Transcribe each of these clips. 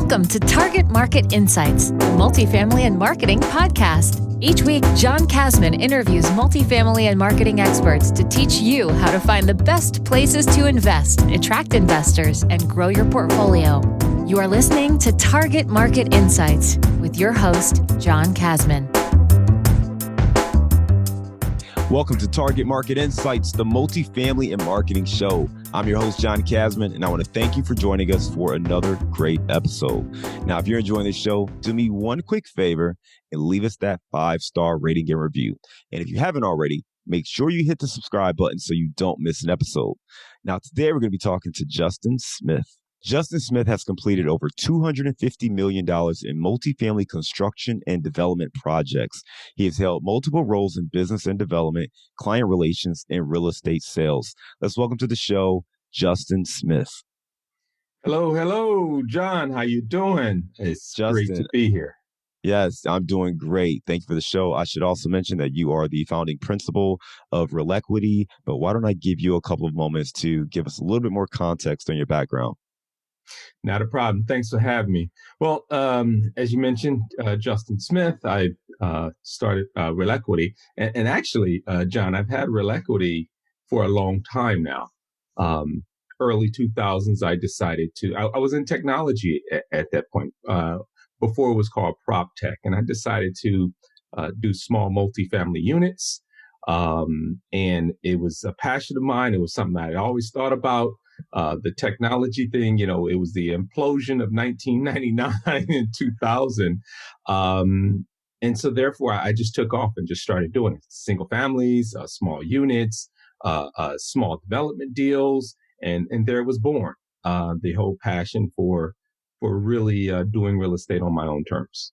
Welcome to Target Market Insights, the multifamily and marketing podcast. Each week, John Kasman interviews multifamily and marketing experts to teach you how to find the best places to invest, attract investors, and grow your portfolio. You are listening to Target Market Insights with your host, John Kasman. Welcome to Target Market Insights, the multifamily and marketing show. I'm your host, John Kasman, and I want to thank you for joining us for another great episode. Now, if you're enjoying this show, do me one quick favor and leave us that 5-star rating and review. And if you haven't already, make sure you hit the subscribe button so you don't miss an episode. Now, today we're going to be talking to Justin Smith. Justin Smith has completed over $250 million in multifamily construction and development projects. He has held multiple roles in business and development, client relations, and real estate sales. Let's welcome to the show, Justin Smith. Hello, John. How you doing? It's Justin, great to be here. Yes, I'm doing great. Thank you for the show. I should also mention that you are the founding principal of Relequity, but why don't I give you a couple of moments to give us a little bit more context on your background? Not a problem. Thanks for having me. Well, as you mentioned, Justin Smith, I started Relequity. And actually, John, I've had Relequity for a long time now. Early 2000s, I decided I was in technology at that point, before it was called prop tech. And I decided to do small multifamily units. And it was a passion of mine. It was something I had always thought about. The technology thing, it was the implosion of 1999 and 2000. And so therefore I just took off and just started doing it. Single families, small units, small development deals. And there it was born, the whole passion for really doing real estate on my own terms.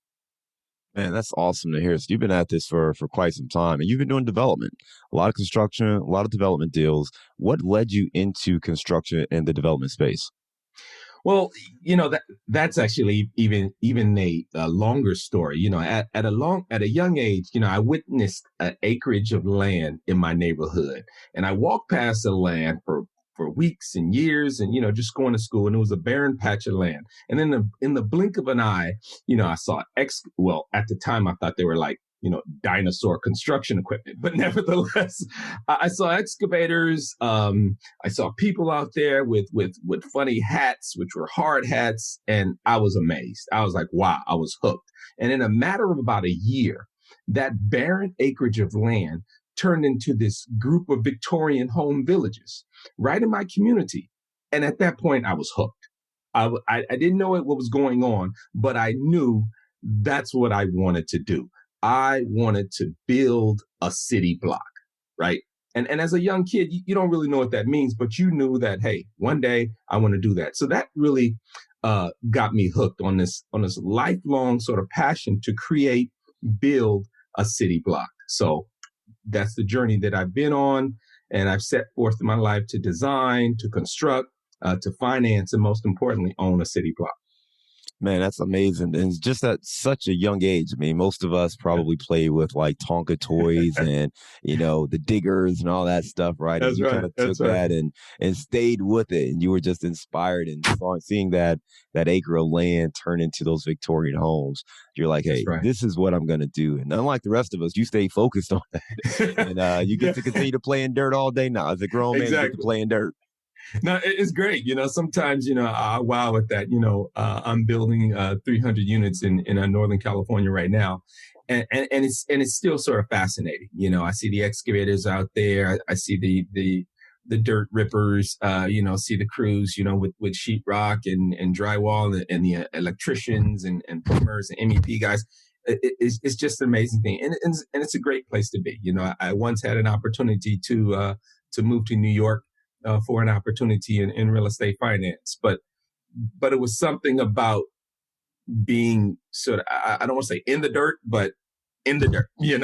Man, that's awesome to hear. So you've been at this for quite some time, and you've been doing development, a lot of construction, a lot of development deals. What led you into construction and the development space? Well, that's actually even a longer story. At a young age, I witnessed an acreage of land in my neighborhood, and I walked past the land for weeks and years and, just going to school, and it was a barren patch of land. And then in the blink of an eye, I saw at the time I thought they were like, dinosaur construction equipment, but nevertheless, I saw excavators. I saw people out there with funny hats, which were hard hats. And I was amazed. I was like, wow, I was hooked. And in a matter of about a year, that barren acreage of land turned into this group of Victorian home villages right in my community. And at that point, I was hooked. I didn't know what was going on, but I knew that's what I wanted to do. I wanted to build a city block, right? And as a young kid, you don't really know what that means, but you knew that, hey, one day I want to do that. So that really got me hooked on this lifelong sort of passion to build a city block. So that's the journey that I've been on, and I've set forth in my life to design, to construct, to finance, and most importantly, own a city block. Man, that's amazing. And just at such a young age. I mean, most of us probably play with like Tonka toys and, the diggers and all that stuff, right? That's and you right. kind of took that and stayed with it. And you were just inspired and seeing that acre of land turn into those Victorian homes. You're like, hey, This is what I'm going to do. And unlike the rest of us, you stay focused on that. And you get to continue to play in dirt all day now. As a grown man, you get to play in dirt. No, it's great. Sometimes, I wow at that. I'm building 300 units in Northern California right now. And it's still sort of fascinating. I see the excavators out there. I see the dirt rippers, see the crews, with sheetrock and drywall and the electricians and plumbers and MEP guys. It's just an amazing thing. And it's a great place to be. I once had an opportunity to move to New York for an opportunity in real estate finance. But it was something about being sort of, I don't want to say in the dirt, but in the dirt, and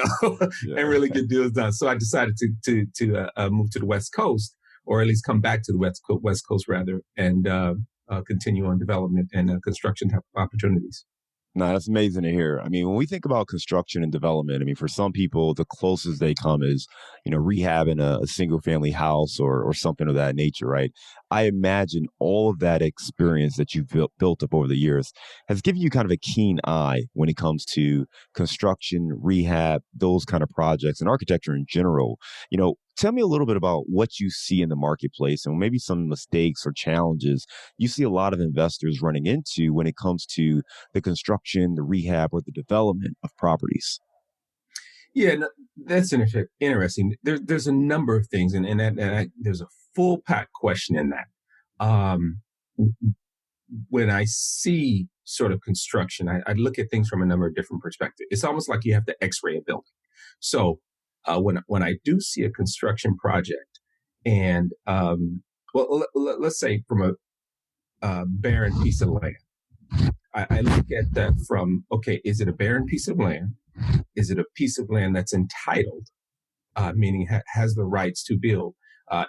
really get deals done. So I decided to move to the West Coast, or at least come back to the West Coast rather, and continue on development and construction opportunities. No, that's amazing to hear. I mean, when we think about construction and development, I mean, for some people, the closest they come is, rehabbing a single family house or something of that nature, right? I imagine all of that experience that you've built up over the years has given you kind of a keen eye when it comes to construction, rehab, those kind of projects, and architecture in general. Tell me a little bit about what you see in the marketplace and maybe some mistakes or challenges you see a lot of investors running into when it comes to the construction, the rehab, or the development of properties. Yeah, no, that's interesting. There's a number of things, and there's a full pack question in that. Um, when I see sort of construction, I look at things from a number of different perspectives. It's almost like you have to X-ray a building. So when I do see a construction project, and let's say from a barren piece of land, I look at that from, okay, is it a barren piece of land? Is it a piece of land that's entitled, meaning has the rights to build?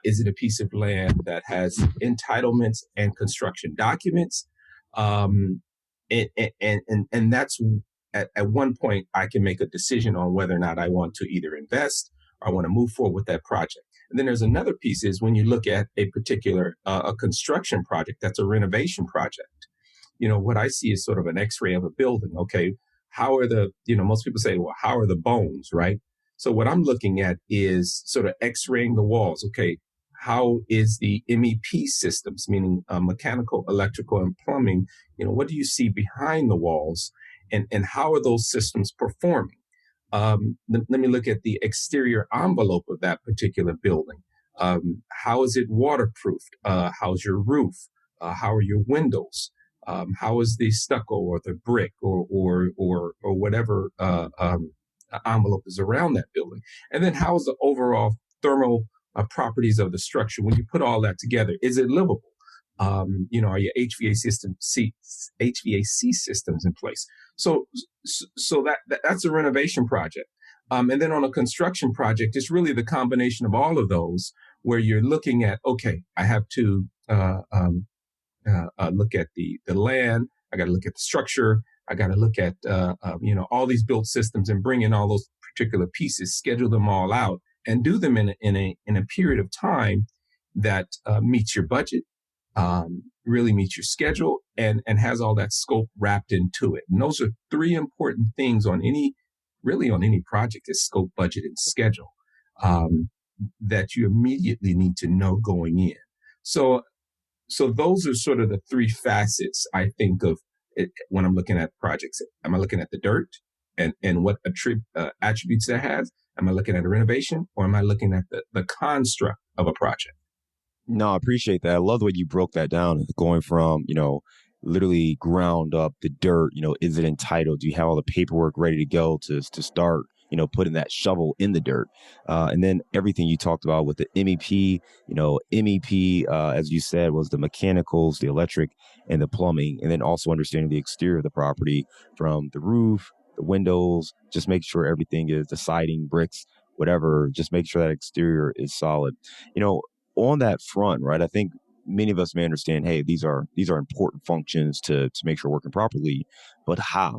Is it a piece of land that has entitlements and construction documents? Um, and that's at one point I can make a decision on whether or not I want to either invest or I want to move forward with that project. And then there's another piece is when you look at a particular a construction project that's a renovation project. What I see is sort of an X-ray of a building. Okay, how are most people say, well, how are the bones, right? So what I'm looking at is sort of X-raying the walls. Okay, how is the MEP systems, meaning mechanical, electrical, and plumbing? What do you see behind the walls, and how are those systems performing? Let me look at the exterior envelope of that particular building. How is it waterproofed? How's your roof? How are your windows? How is the stucco or the brick or whatever envelope is around that building? And then how is the overall thermal properties of the structure? When you put all that together, is it livable? Are your HVAC systems in place? So that's a renovation project. And then on a construction project, it's really the combination of all of those where you're looking at, okay, I have to look at the land. I got to look at the structure. I got to look at all these built systems and bring in all those particular pieces, schedule them all out, and do them in a period of time that meets your budget, really meets your schedule, and has all that scope wrapped into it. And those are three important things on any project: is scope, budget, and schedule, that you immediately need to know going in. So those are sort of the three facets I think of it when I'm looking at projects. Am I looking at the dirt and what attributes that has? Am I looking at a renovation, or am I looking at the construct of a project? No, I appreciate that. I love the way you broke that down, going from, literally ground up the dirt, is it entitled? Do you have all the paperwork ready to go to start, putting that shovel in the dirt? And then everything you talked about with the MEP, MEP, as you said, was the mechanicals, the electric, and the plumbing. And then also understanding the exterior of the property from the roof, the windows, just make sure everything is the siding, bricks, whatever, just make sure that exterior is solid. You know, on that front, right? I think many of us may understand, hey, these are important functions to make sure working properly, but how?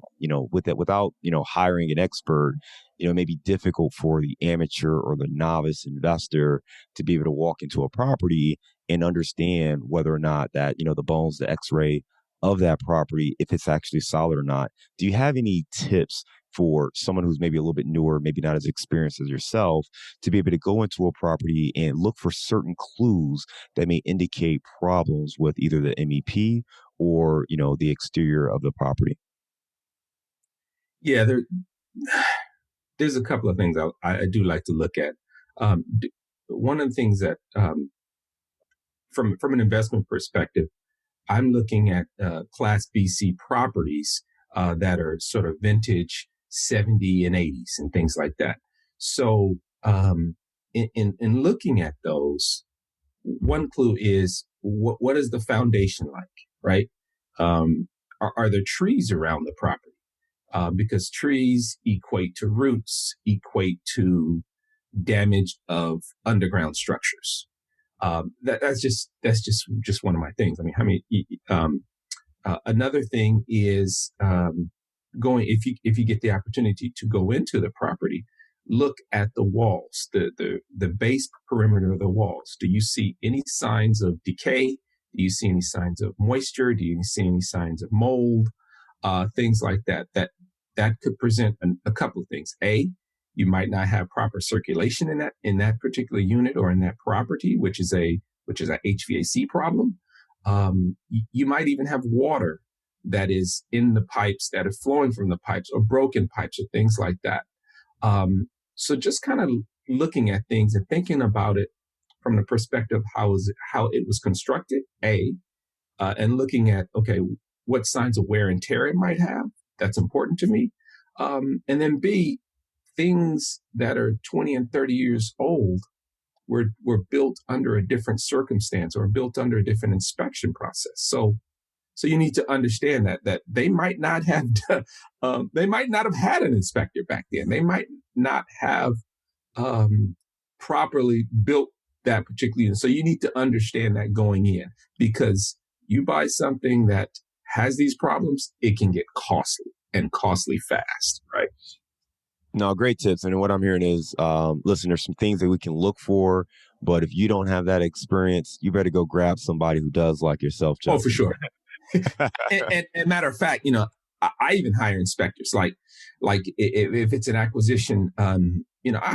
Without hiring an expert, it may be difficult for the amateur or the novice investor to be able to walk into a property and understand whether or not that the bones, the X-ray of that property, if it's actually solid or not. Do you have any tips for someone who's maybe a little bit newer, maybe not as experienced as yourself, to be able to go into a property and look for certain clues that may indicate problems with either the MEP or, the exterior of the property? Yeah, there's a couple of things I do like to look at. One of the things that from an investment perspective, I'm looking at Class BC properties that are sort of vintage 70 and 80s and things like that. So in looking at those, one clue is what is the foundation like, right? Are there trees around the property? Because trees equate to roots, equate to damage of underground structures. That's just one of my things. I mean, how many? Another thing is if you get the opportunity to go into the property, look at the walls, the base perimeter of the walls. Do you see any signs of decay? Do you see any signs of moisture? Do you see any signs of mold? Things like that. That could present a couple of things. A, you might not have proper circulation in that particular unit or in that property, which is a HVAC problem. You might even have water that is in the pipes that are flowing from the pipes, or broken pipes, or things like that. So just kind of looking at things and thinking about it from the perspective how it was constructed, and looking at, okay, what signs of wear and tear it might have. That's important to me. And then B, things that are 20 and 30 years old were built under a different circumstance or built under a different inspection process. So you need to understand that they might not have had an inspector back then. They might not have properly built that particular unit. So you need to understand that going in, because you buy something that has these problems, it can get costly, and costly fast, right? No, great tips. And what I'm hearing is, listen, there's some things that we can look for, but if you don't have that experience, you better go grab somebody who does, like yourself, Justin. Oh, for sure. and matter of fact, I even hire inspectors. Like if it's an acquisition, I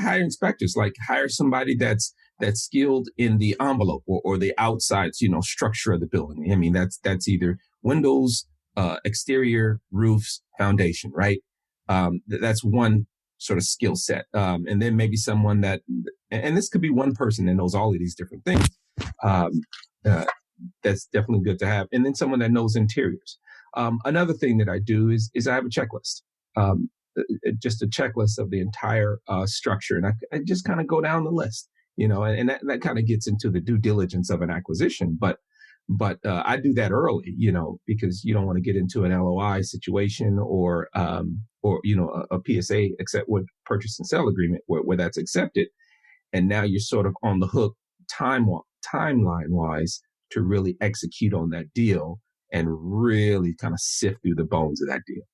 hire inspectors. Like, hire somebody that's skilled in the envelope or the outside, structure of the building. I mean, that's either windows, exterior, roofs, foundation, right? That's one sort of skill set. And then maybe someone and this could be one person that knows all of these different things. That's definitely good to have. And then someone that knows interiors. Another thing that I do is I have a checklist, just a checklist of the entire structure. And I just kind of go down the list, and that kind of gets into the due diligence of an acquisition. But I do that early, because you don't want to get into an LOI situation or a PSA, except with purchase and sale agreement where that's accepted. And now you're sort of on the hook timeline wise to really execute on that deal and really kind of sift through the bones of that deal.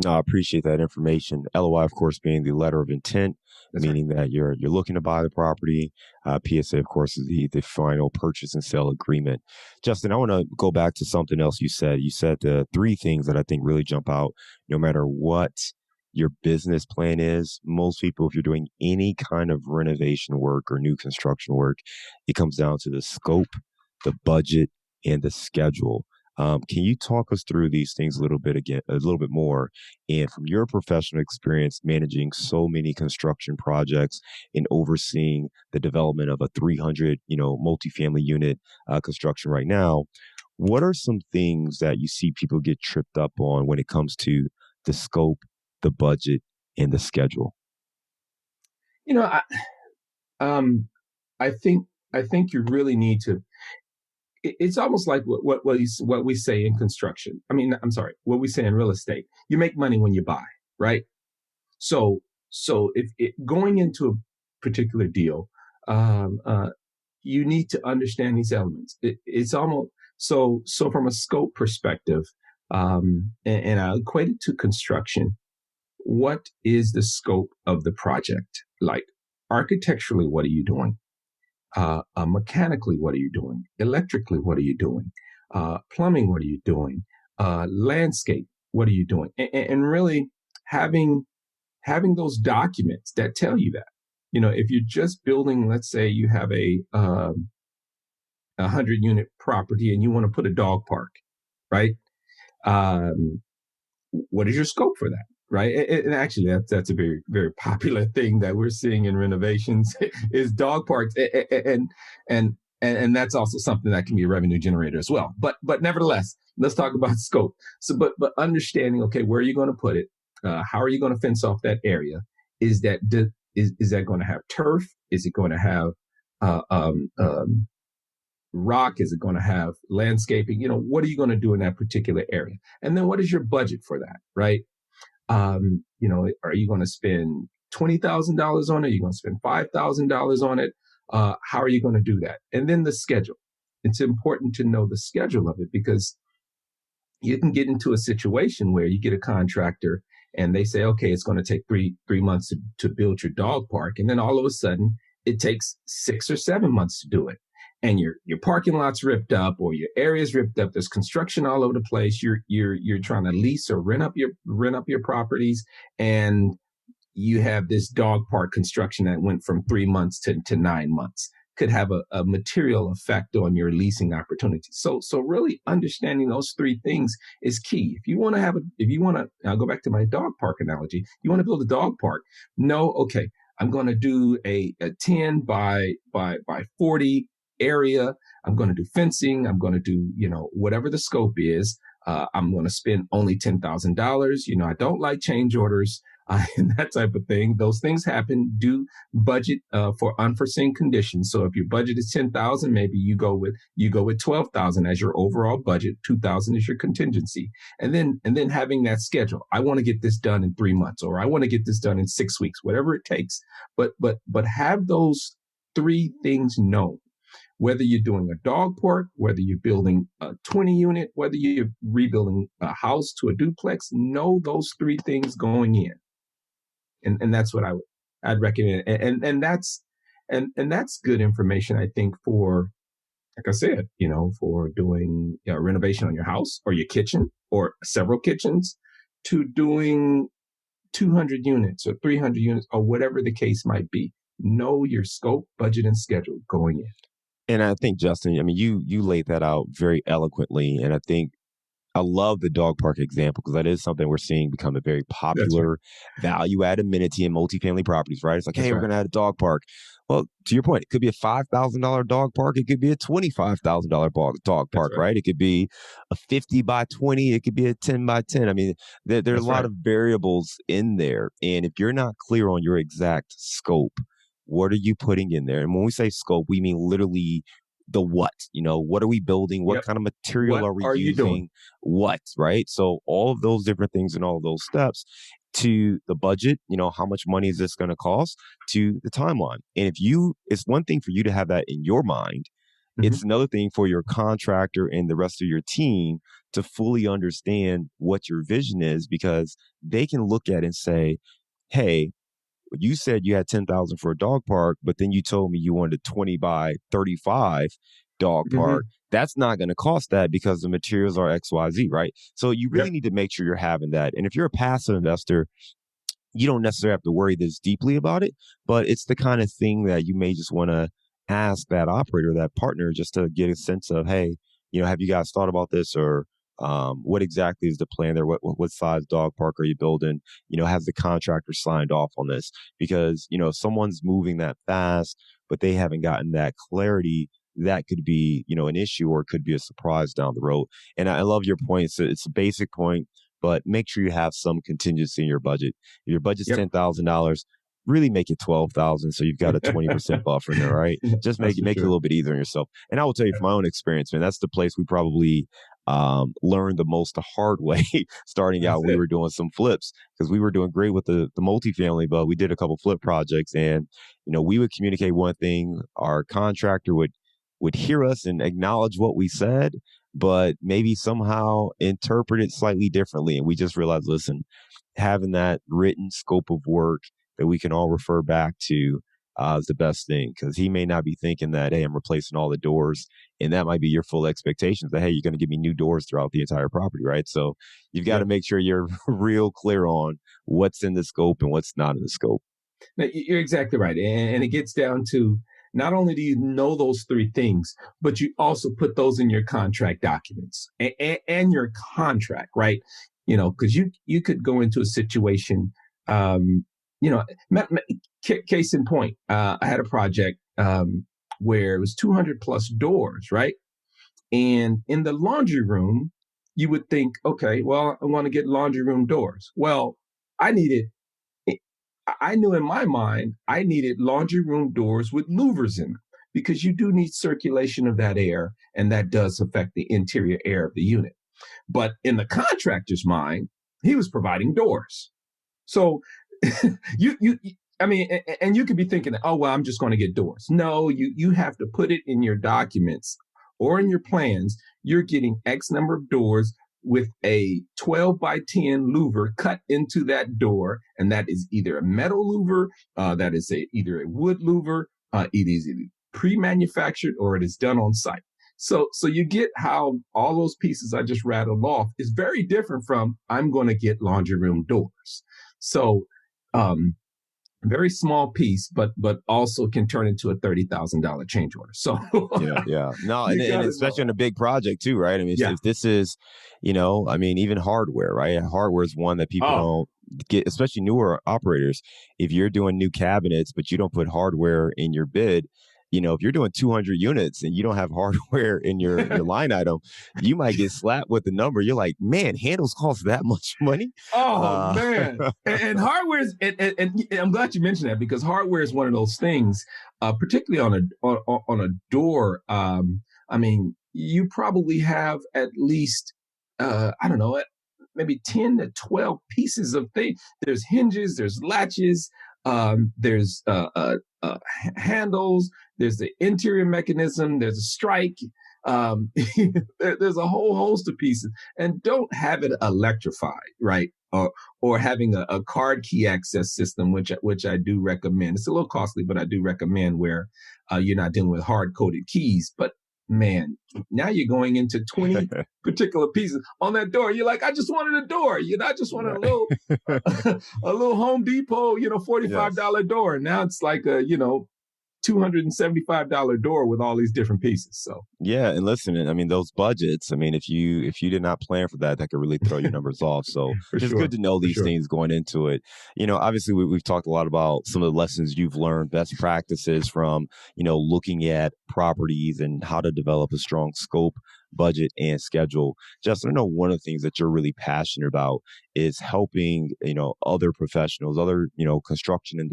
No, I appreciate that information. LOI, of course, being the letter of intent, That's meaning that you're looking to buy the property. PSA, of course, is the final purchase and sale agreement. Justin, I want to go back to something else you said. You said the three things that I think really jump out. No matter what your business plan is, most people, if you're doing any kind of renovation work or new construction work, it comes down to the scope, the budget, and the schedule. Can you talk us through these things a little bit more? And from your professional experience managing so many construction projects and overseeing the development of a 300, multifamily unit construction right now, what are some things that you see people get tripped up on when it comes to the scope, the budget, and the schedule? I think you really need to. It's almost like what we say in construction. I mean, I'm sorry, what we say in real estate. You make money when you buy, right? So if going into a particular deal, you need to understand these elements. It's almost so from a scope perspective, and I equate it to construction. What is the scope of the project? Like, architecturally, what are you doing? Mechanically, what are you doing? Electrically, what are you doing? Plumbing, what are you doing? Landscape, what are you doing? And really having those documents that tell you that. If you're just building, let's say you have a 100-unit property and you want to put a dog park, right? What is your scope for that? Right. And actually, that's a very, very popular thing that we're seeing in renovations is dog parks. And that's also something that can be a revenue generator as well. But nevertheless, let's talk about scope. So but understanding, OK, where are you going to put it? How are you going to fence off that area? Is that going to have turf? Is it going to have rock? Is it going to have landscaping? What are you going to do in that particular area? And then what is your budget for that? Right. Are you going to spend $20,000 on it? Are you going to spend $5,000 on it? How are you going to do that? And then the schedule. It's important to know the schedule of it because you can get into a situation where you get a contractor and they say, okay, it's going to take three months to build your dog park. And then all of a sudden it takes 6 or 7 months to do it. And your parking lot's ripped up or your area's ripped up. There's construction all over the place. You're trying to lease or rent up your properties. And you have this dog park construction that went from 3 months to 9 months. Could have a material effect on your leasing opportunity. So really understanding those three things is key. If you want to, I'll go back to my dog park analogy. You want to build a dog park? No, okay, I'm going to do a 10 by 40 area. I'm going to do fencing. I'm going to do, whatever the scope is. I'm going to spend only $10,000. I don't like change orders. And that type of thing. Those things happen. Do budget for unforeseen conditions. So if your budget is 10,000, maybe you go with 12,000 as your overall budget. 2,000 is your contingency, and then having that schedule. I want to get this done in 3 months, or I want to get this done in 6 weeks, whatever it takes. But have those three things known. Whether you're doing a dog park, whether you're building a 20 unit, whether you're rebuilding a house to a duplex, know those three things going in. And that's what I'd recommend. And that's good information, I think, for, like I said, for doing renovation on your house or your kitchen or several kitchens, to doing 200 units or 300 units or whatever the case might be. Know your scope, budget, and schedule going in. And I think, Justin, I mean, you laid that out very eloquently. And I think I love the dog park example because that is something we're seeing become a very popular value-add amenity in multifamily properties, right? It's like, hey, we're going to add a dog park. Well, to your point, it could be a $5,000 dog park. It could be a $25,000 dog park, right? It could be a 50 by 20. It could be a 10 by 10. I mean, there are a lot of variables in there. And if you're not clear on your exact scope, what are you putting in there? And when we say scope, we mean literally the what, what are we building? What kind of material are we using? What, right? So all of those different things and all of those steps, to the budget, how much money is this going to cost, to the timeline. And it's one thing for you to have that in your mind. Mm-hmm. It's another thing for your contractor and the rest of your team to fully understand what your vision is, because they can look at it and say, hey, you said you had 10,000 for a dog park, but then you told me you wanted a 20 by 35 dog park. That's not going to cost that because the materials are XYZ, right? So you really need to make sure you're having that. And if you're a passive investor, you don't necessarily have to worry this deeply about it, but it's the kind of thing that you may just want to ask that operator, that partner, just to get a sense of, hey, have you guys thought about this? Or what exactly is the plan there? What size dog park are you building? Has the contractor signed off on this? Because, if someone's moving that fast, but they haven't gotten that clarity, that could be, an issue, or it could be a surprise down the road. And I love your point. It's a basic point, but make sure you have some contingency in your budget. If your budget's $10,000, really make it 12,000. So you've got a 20% buffer in there, right? Just make it a little bit easier on yourself. And I will tell you from my own experience, man, that's the place we probably learned the most the hard way starting out. We were doing some flips because we were doing great with the multifamily, but we did a couple flip projects, and we would communicate one thing. Our contractor would hear us and acknowledge what we said, but maybe somehow interpret it slightly differently. And we just realized, listen, having that written scope of work that we can all refer back to is the best thing, because he may not be thinking that, hey, I'm replacing all the doors, and that might be your full expectations that, hey, you're going to give me new doors throughout the entire property, right? So you've got to make sure you're real clear on what's in the scope and what's not in the scope. Now, you're exactly right. And it gets down to, not only do you know those three things, but you also put those in your contract documents and your contract, right? Because you could go into a situation, case in point, I had a project where it was 200 plus doors, right? And in the laundry room, you would think, okay, well, I want to get laundry room doors. Well, I knew in my mind, I needed laundry room doors with louvers in them, because you do need circulation of that air, and that does affect the interior air of the unit. But in the contractor's mind, he was providing doors. So and you could be thinking, oh, well, I'm just going to get doors. No, you have to put it in your documents or in your plans. You're getting X number of doors with a 12 by 10 louver cut into that door. And that is either a metal louver, that is either a wood louver, it is either pre-manufactured or it is done on site. So you get how all those pieces I just rattled off is very different from I'm going to get laundry room doors. So very small piece, but also can turn into a $30,000 change order. So yeah. No, and especially on a big project too, right? I mean, if this is, I mean, even hardware, right? Hardware is one that people don't get, especially newer operators. If you're doing new cabinets, but you don't put hardware in your bid, if you're doing 200 units and you don't have hardware in your line item, you might get slapped with the number. You're like, man, handles cost that much money. Oh man. And hardware is, and I'm glad you mentioned that, because hardware is one of those things, particularly on a door. I mean, you probably have at least, I don't know, maybe 10 to 12 pieces of things. There's hinges, there's latches, there's handles, there's the interior mechanism, there's a strike, there's a whole host of pieces. And don't have it electrified, right? Or having a card key access system, which I do recommend. It's a little costly, but I do recommend, where you're not dealing with hard coded keys. But man, now you're going into 20 particular pieces on that door. You're like, I just wanted a door. I just wanted a little Home Depot, $45 door. Now it's like a, $275 door with all these different pieces. So yeah, and listen, I mean, those budgets, I mean, if you did not plan for that, that could really throw your numbers off. So it's good to know these things going into it. Obviously we've talked a lot about some of the lessons you've learned, best practices from, looking at properties and how to develop a strong scope, budget, and schedule. Justin, I know one of the things that you're really passionate about is helping, other professionals, other, construction and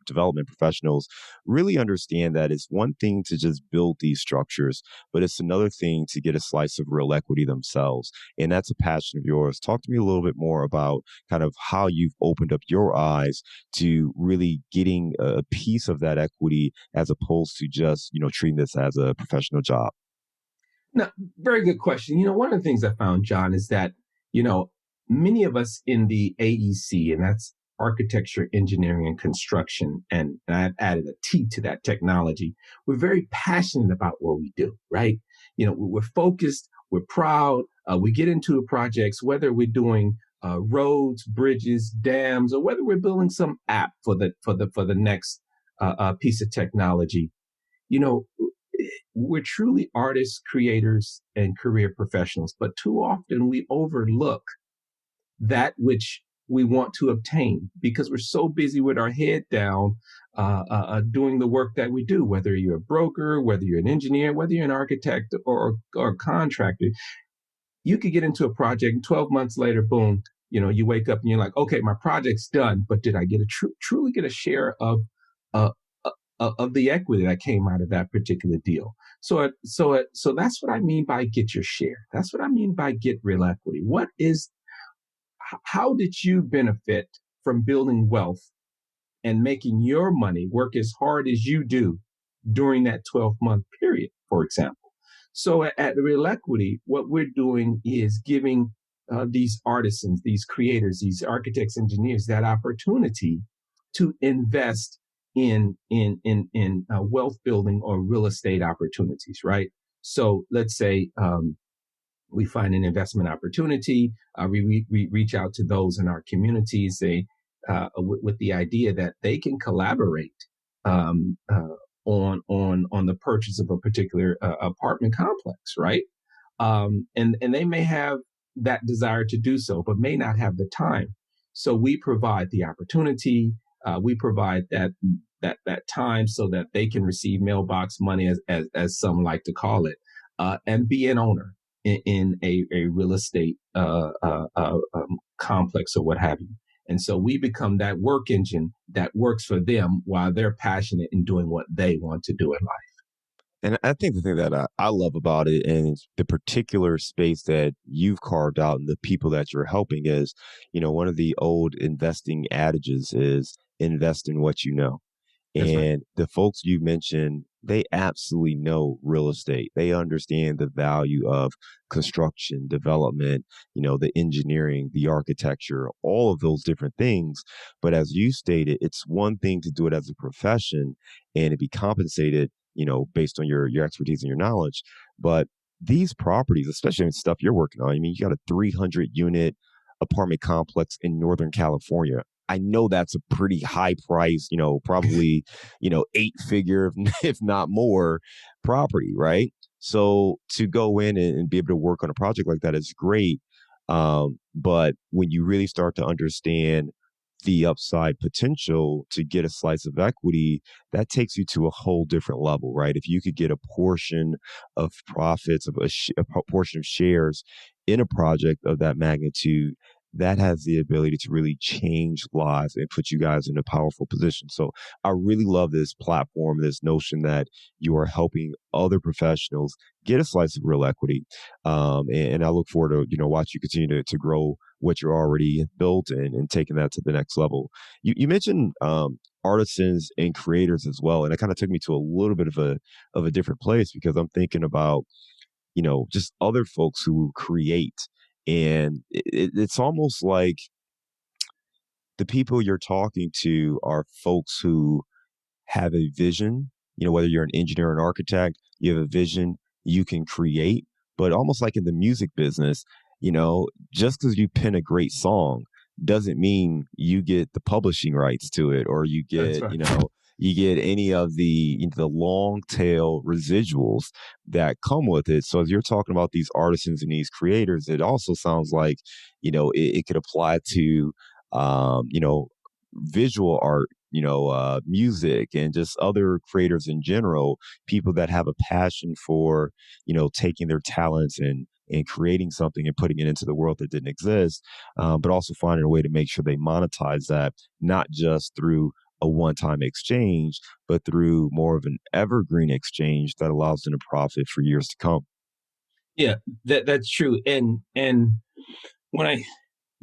development professionals really understand that it's one thing to just build these structures, but it's another thing to get a slice of real equity themselves. And that's a passion of yours. Talk to me a little bit more about kind of how you've opened up your eyes to really getting a piece of that equity, as opposed to just, treating this as a professional job. Now, very good question. One of the things I found, John, is that, many of us in the AEC, and that's architecture, engineering, and construction, and I've added a T to that, technology, we're very passionate about what we do, right? We're focused, we're proud, we get into projects, whether we're doing roads, bridges, dams, or whether we're building some app for the next piece of technology. We're truly artists, creators, and career professionals, but too often we overlook that which we want to obtain because we're so busy with our head down, doing the work that we do, whether you're a broker, whether you're an engineer, whether you're an architect or a contractor. You could get into a project and 12 months later, boom, you wake up and you're like, okay, my project's done, but did I get truly get a share of the equity that came out of that particular deal? So that's what I mean by get your share. That's what I mean by get real equity. How did you benefit from building wealth and making your money work as hard as you do during that 12-month period, for example? So at Relequity, what we're doing is giving these artisans, these creators, these architects, engineers, that opportunity to invest in wealth building or real estate opportunities, right? So let's say we find an investment opportunity, we reach out to those in our communities, with the idea that they can collaborate on the purchase of a particular apartment complex, right? And they may have that desire to do so, but may not have the time. So we provide the opportunity. We provide that time so that they can receive mailbox money, as some like to call it, and be an owner in a real estate complex or what have you. And so we become that work engine that works for them while they're passionate in doing what they want to do in life. And I think the thing that I love about it, and the particular space that you've carved out and the people that you're helping, is, one of the old investing adages is invest in what you know. That's right. And the folks you mentioned, they absolutely know real estate. They understand the value of construction, development, the engineering, the architecture, all of those different things. But as you stated, it's one thing to do it as a profession and to be compensated, based on your expertise and your knowledge. But these properties, especially in stuff you're working on, I mean, you got a 300 unit apartment complex in Northern California. I know that's a pretty high price, probably, 8 figure, if not more, property, right? So to go in and be able to work on a project like that is great. But when you really start to understand the upside potential to get a slice of equity, that takes you to a whole different level, right? If you could get a portion of profits, of a portion of shares in a project of that magnitude, that has the ability to really change lives and put you guys in a powerful position. So I really love this platform, this notion that you are helping other professionals get a slice of real equity. And I look forward to, watch you continue to grow what you're already built and taking that to the next level. You mentioned artisans and creators as well. And it kind of took me to a little bit of a different place because I'm thinking about, just other folks who create. And it's almost like the people you're talking to are folks who have a vision, whether you're an engineer or an architect, you have a vision, you can create, but almost like in the music business, just because you pen a great song doesn't mean you get the publishing rights to it or you That's get, right. you get any of the long tail residuals that come with it. So as you're talking about these artisans and these creators, it also sounds like, it could apply to, visual art, music and just other creators in general, people that have a passion for, taking their talents and creating something and putting it into the world that didn't exist, but also finding a way to make sure they monetize that, not just through a one-time exchange, but through more of an evergreen exchange that allows them to profit for years to come. Yeah, that's true. And when I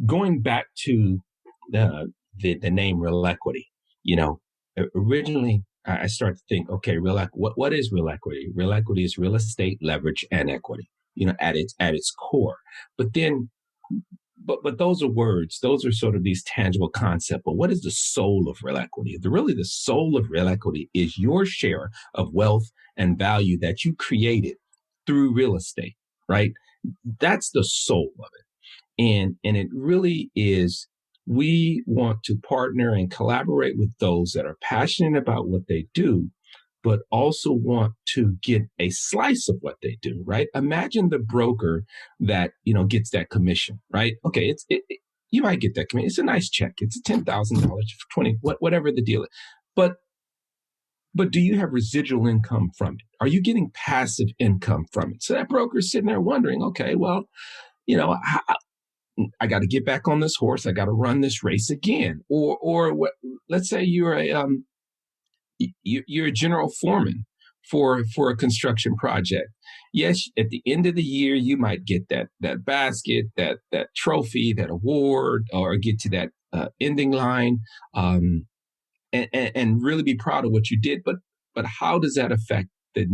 going back to the name Relequity, you know, originally I started to think, okay, what is real equity? Real equity is real estate leverage and equity, at its core. But then, but those are words. Those are sort of these tangible concepts. But what is the soul of real equity? The soul of real equity is your share of wealth and value that you created through real estate, right? That's the soul of it. And it really is, we want to partner and collaborate with those that are passionate about what they do, but also want to get a slice of what they do, right? Imagine the broker that, gets that commission, right? Okay, you might get that commission. It's a nice check. It's $10,000 for 20, whatever the deal is. But do you have residual income from it? Are you getting passive income from it? So that broker's sitting there wondering, okay, well, I got to get back on this horse. I got to run this race again. Or what? Let's say you're a general foreman for a construction project. Yes, at the end of the year, you might get that basket, that trophy, that award, or get to that ending line, and really be proud of what you did. But how does that affect the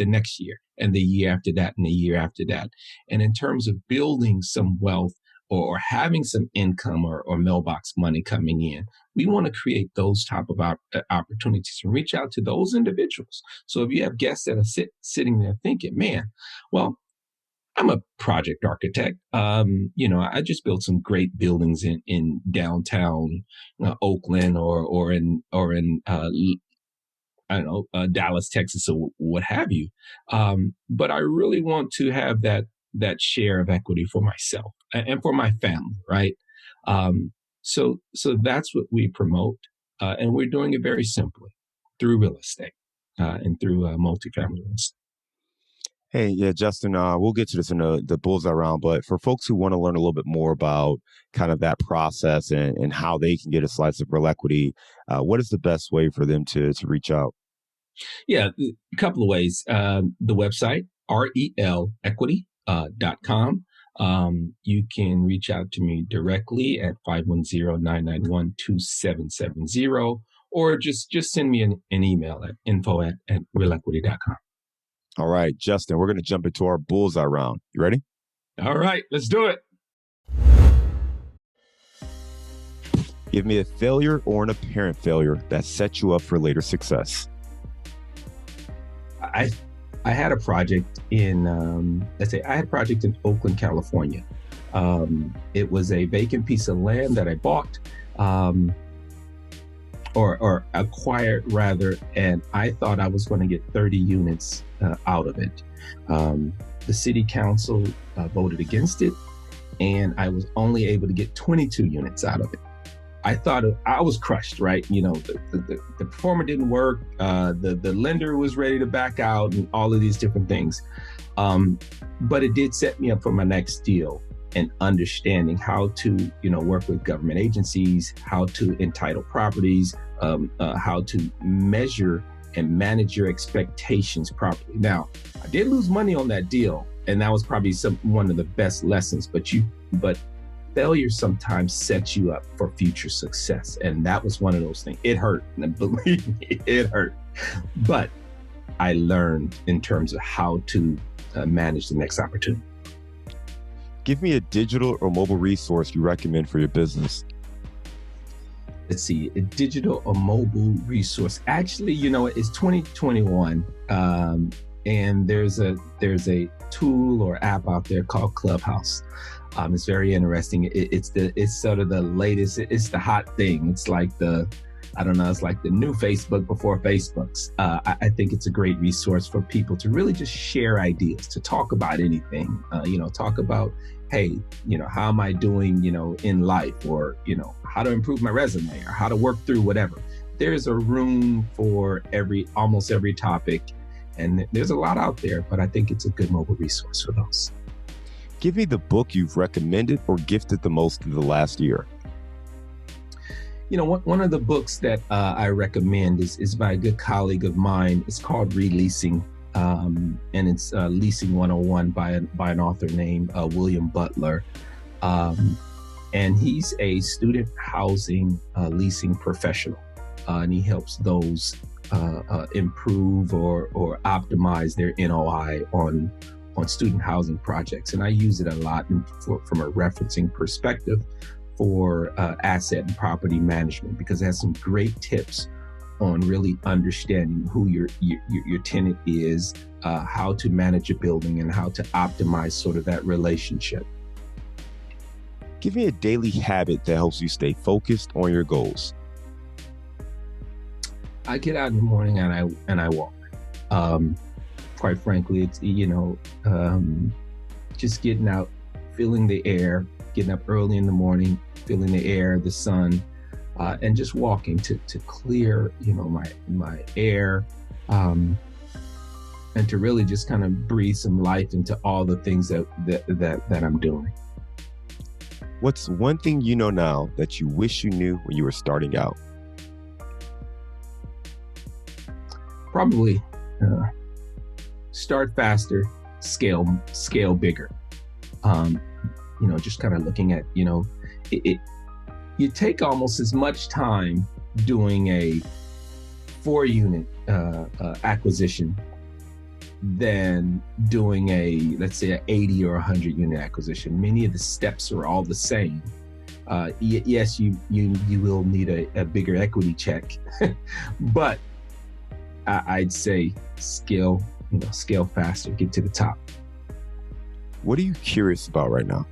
next year, and the year after that, and the year after that? And in terms of building some wealth or having some income or mailbox money coming in, we want to create those type of opportunities and reach out to those individuals. So if you have guests that are sitting there thinking, man, well, I'm a project architect. I just built some great buildings in downtown Oakland or in I don't know, Dallas, Texas, or what have you. But I really want to have that share of equity for myself and for my family, right? So that's what we promote, and we're doing it very simply through real estate and through multifamily real estate. Hey, yeah, Justin, we'll get to this in the Bullseye Round, but for folks who want to learn a little bit more about kind of that process and how they can get a slice of real equity, what is the best way for them to reach out? Yeah, a couple of ways. The website, relequity.com. You can reach out to me directly at 510-991-2770, or just send me an email at info@relequity.com. All right, Justin, we're going to jump into our bullseye round. You ready? All right, let's do it. Give me a failure or an apparent failure that set you up for later success. I had a project in Oakland, California. It was a vacant piece of land that I bought, or acquired rather, and I thought I was going to get 30 units out of it. The city council voted against it, and I was only able to get 22 units out of it. I thought I was crushed, right? You know, the performer didn't work. The lender was ready to back out, and all of these different things. But it did set me up for my next deal, and understanding how to, work with government agencies, how to entitle properties, how to measure and manage your expectations properly. Now, I did lose money on that deal, and that was probably one of the best lessons. But failure sometimes sets you up for future success, and that was one of those things. It hurt, and believe me, it hurt. But I learned in terms of how to manage the next opportunity. Give me a digital or mobile resource you recommend for your business. Let's see, a digital or mobile resource. Actually, it's 2021, and there's a tool or app out there called Clubhouse. It's very interesting. It's sort of the latest. It's the hot thing. It's like it's like the new Facebook before Facebook's. I think it's a great resource for people to really just share ideas, to talk about anything. Talk about, hey, how am I doing, in life, or, how to improve my resume, or how to work through whatever. There's a room for almost every topic, and there's a lot out there, but I think it's a good mobile resource for those. Give me the book you've recommended or gifted the most in the last year. One of the books that I recommend is by a good colleague of mine. It's called Releasing, and it's Leasing 101 by an author named William Butler. And he's a student housing leasing professional, and he helps those improve or optimize their NOI on student housing projects. And I use it a lot from a referencing perspective for asset and property management, because it has some great tips on really understanding who your tenant is, how to manage a building, and how to optimize sort of that relationship. Give me a daily habit that helps you stay focused on your goals. I get out in the morning and I walk. Quite frankly, it's just getting out, feeling the air, getting up early in the morning, feeling the air, the sun, and just walking to clear, my air, and to really just kind of breathe some life into all the things that I'm doing. What's one thing you know now that you wish you knew when you were starting out? Probably start faster, scale bigger. Just kind of looking at, you take almost as much time doing a 4-unit acquisition than doing let's say, an 80 or 100 unit acquisition. Many of the steps are all the same. Yes, you will need a bigger equity check, but I'd say scale faster, get to the top. What are you curious about right now?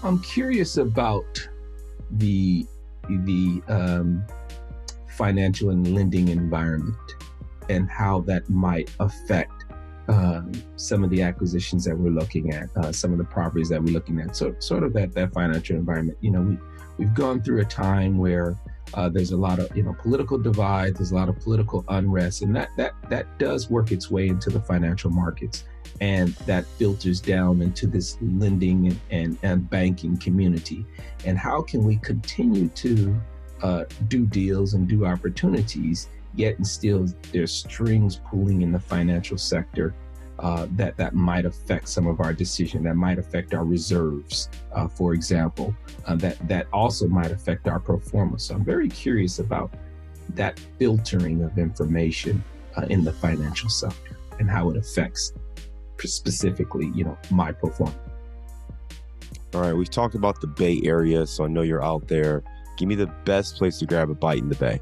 I'm curious about the financial and lending environment, and how that might affect some of the acquisitions that we're looking at, some of the properties that we're looking at. So sort of that financial environment. We've gone through a time where there's a lot of political divide, there's a lot of political unrest, and that does work its way into the financial markets, and that filters down into this lending and banking community. And how can we continue to do deals and do opportunities, yet and still there's strings pulling in the financial sector that might affect some of our decision, that might affect our reserves, for example, that also might affect our performance. So I'm very curious about that filtering of information in the financial sector and how it affects specifically, my performance. All right, we've talked about the Bay Area, so I know you're out there. Give me the best place to grab a bite in the Bay.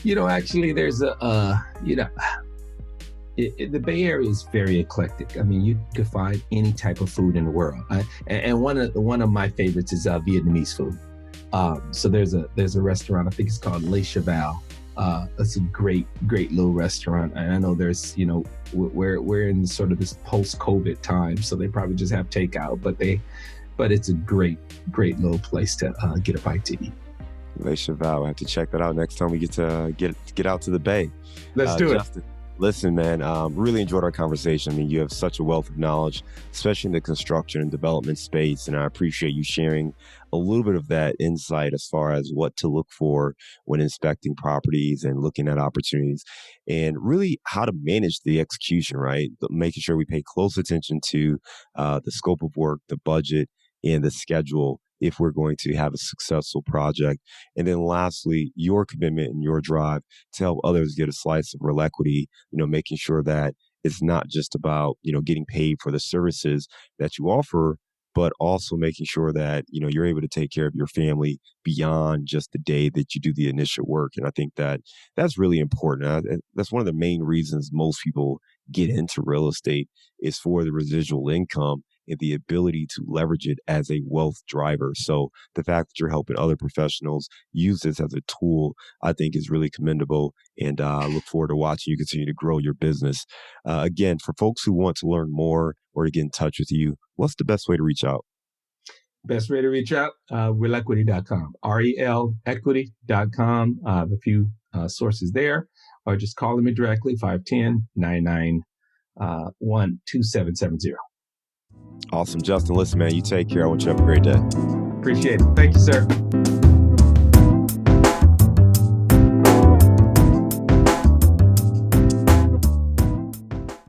Actually, there's the Bay Area is very eclectic. I mean, you can find any type of food in the world, and one of my favorites is Vietnamese food. So there's a restaurant, I think it's called Le Cheval. It's a great little restaurant, and I know there's we're in sort of this post-COVID time, so they probably just have takeout, but it's a great little place to get a bite to eat. Le Cheval, I have to check that out next time we get to get out to the Bay. Let's do Justin, listen, man, really enjoyed our conversation. I mean, you have such a wealth of knowledge, especially in the construction and development space, and I appreciate you sharing a little bit of that insight as far as what to look for when inspecting properties and looking at opportunities, and really how to manage the execution, right? Making sure we pay close attention to the scope of work, the budget, and the schedule if we're going to have a successful project. And then lastly, your commitment and your drive to help others get a slice of Relequity, making sure that it's not just about, getting paid for the services that you offer, but also making sure that, you're able to take care of your family beyond just the day that you do the initial work. And I think that that's really important. That's one of the main reasons most people get into real estate is for the residual income and the ability to leverage it as a wealth driver. So the fact that you're helping other professionals use this as a tool, I think is really commendable. And I look forward to watching you continue to grow your business. Again, for folks who want to learn more or to get in touch with you, what's the best way to reach out? Best way to reach out, Relequity.com, REL equity.com. I have a few sources there, or just call me directly, 510-991-2770. Awesome. Justin, listen, man, you take care. I want you to have a great day. Appreciate it. Thank you, sir.